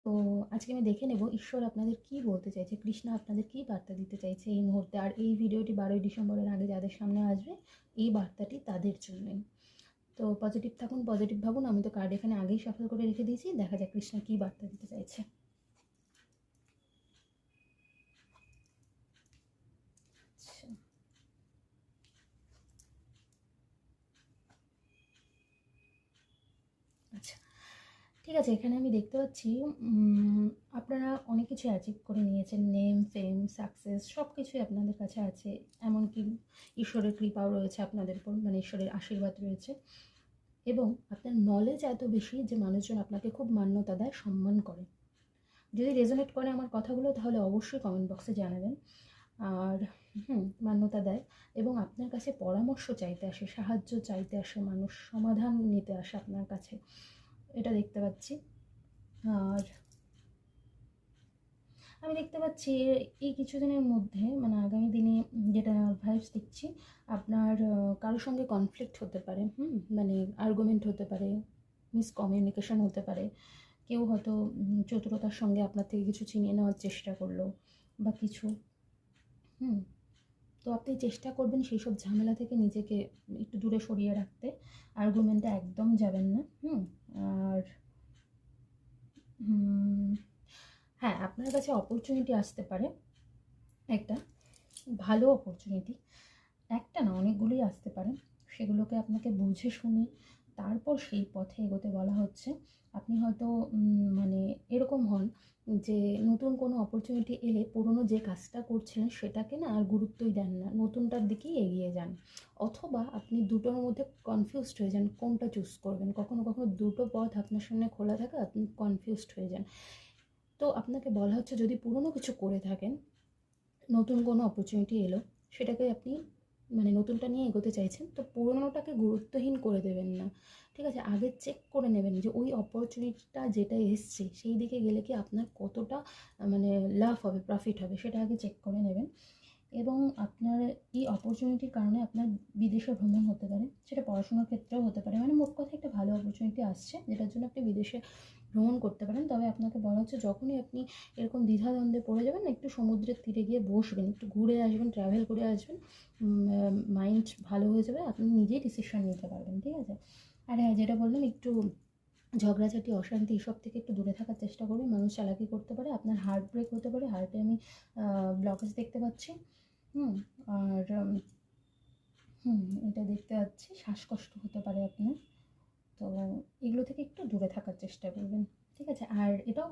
তো আজকে আমি দেখে নেব ঈশ্বর আপনাদের কী বলতে চাইছে, কৃষ্ণ আপনাদের কী বার্তা দিতে চাইছে এই মুহূর্তে। আর এই ভিডিওটি 12ই ডিসেম্বরের আগে যাদের সামনে আসবে এই বার্তাটি তাদের জন্যই। তো পজিটিভ থাকুন, পজিটিভ ভাবুন। আমি তো কার্ড এখানে আগেই সফল করে রেখে দিয়েছি, দেখা যাক কৃষ্ণ কী বার্তা দিতে চাইছে। আচ্ছা আচ্ছা ঠিক আছে, এখানে আমি দেখতে পাচ্ছি আপনারা অনেক কিছু অ্যাচিভ করে নিয়েছেন, নেম ফেম সাকসেস সব কিছুই আপনাদের কাছে আছে। এমনকি ঈশ্বরের কৃপাও রয়েছে আপনাদের উপর, মানে ঈশ্বরের আশীর্বাদ রয়েছে। এবং আপনার নলেজ এত বেশি যে মানুষজন আপনাকে খুব মান্যতা দেয়, সম্মান করে। যদি রেজোনেট করে আমার কথাগুলো তাহলে অবশ্যই কমেন্ট বক্সে জানাবেন। আর মান্যতা দেয় এবং আপনার কাছে পরামর্শ চাইতে আসে, সাহায্য চাইতে আসে মানুষ, সমাধান নিতে আসে আপনার কাছে, এটা দেখতে পাচ্ছি। আর আমি দেখতে পাচ্ছি এই কিছুদিনের মধ্যে, মানে আগামী দিনে যেটা ভাইবস দেখছি, আপনার কারোর সঙ্গে কনফ্লিক্ট হতে পারে, মানে আর্গুমেন্ট হতে পারে, মিসকমিউনিকেশন হতে পারে। কেউ হয়তো চতুরতার সঙ্গে আপনার থেকে কিছু ছিনিয়ে নেওয়ার চেষ্টা করলো বা কিছু। তো আপনি চেষ্টা করবেন সেই সব ঝামেলা থেকে নিজেকে একটু দূরে সরিয়ে রাখতে, আর্গুমেন্টে একদম যাবেন না। আর হ্যাঁ, আপনার কাছে অপরচুনিটি আসতে পারে, একটা ভালো অপরচুনিটি, একটা না অনেকগুলোই আসতে পারে। সেগুলোকে আপনাকে বুঝে শুনে তারপর সেই পথে এগোতে বলা হচ্ছে। আপনি হয়তো মানে এরকম হন যে নতুন কোনো অপরচুনিটি এলে পুরনো যে কাজটা করছিলেন সেটাকে না আর গুরুত্বই দেন না, নতুনটার দিকেই এগিয়ে যান। অথবা আপনি দুটোর মধ্যে কনফিউজড হয়ে যান কোনটা চুজ করবেন। কখনো কখনো দুটো পথ আপনার সামনে খোলা থাকে, আপনি কনফিউজড হয়ে যান। তো আপনাকে বলা হচ্ছে যদি পুরনো কিছু করে থাকেন, নতুন কোনো অপরচুনিটি এলো, সেটাকে আপনি মানে নতুনটা নিয়ে এগোতে চাইছেন, তো পুরনোটাকে গুরুত্বহীন করে দেবেন না। ঠিক আছে, আগে চেক করে নেবেন যে ওই অপরচুনিটিটা যেটা এসছে সেই দিকে গেলে কি আপনার কতটা মানে লাভ হবে, প্রফিট হবে, সেটা আগে চেক করে নেবেন। এবং আপনার এই অপরচুনিটির কারণে আপনার বিদেশে ভ্রমণ হতে পারে, সেটা পড়াশোনার ক্ষেত্রেও হতে পারে। মানে মোট কথা একটা ভালো অপরচুনিটি আসছে যেটার জন্য আপনি বিদেশে ভ্রমণ করতে পারেন। তবে আপনাকে বলা হচ্ছে যখনই আপনি এরকম দ্বিধাদ্বন্দ্বে পড়ে যাবেন না, একটু সমুদ্রের তীরে গিয়ে বসবেন, একটু ঘুরে আসবেন, ট্রাভেল করে আসবেন, মাইন্ড ভালো হয়ে যাবে, আপনি নিজেই ডিসিশন নিতে পারবেন। ঠিক আছে। আর হ্যাঁ, যেটা বললাম, একটু ঝগড়াঝাটি অশান্তি এসব থেকে একটু দূরে থাকার চেষ্টা করবেন। মানুষ চালাকি করতে পারে, আপনার হার্ট ব্রেক হতে পারে, হার্টে আমি ব্লকেজ দেখতে পাচ্ছি। আর এটা দেখতে পাচ্ছি শ্বাসকষ্ট হতে পারে আপনার। তো এগুলো থেকে একটু দূরে থাকার চেষ্টা করবেন। ঠিক আছে। আর এটাও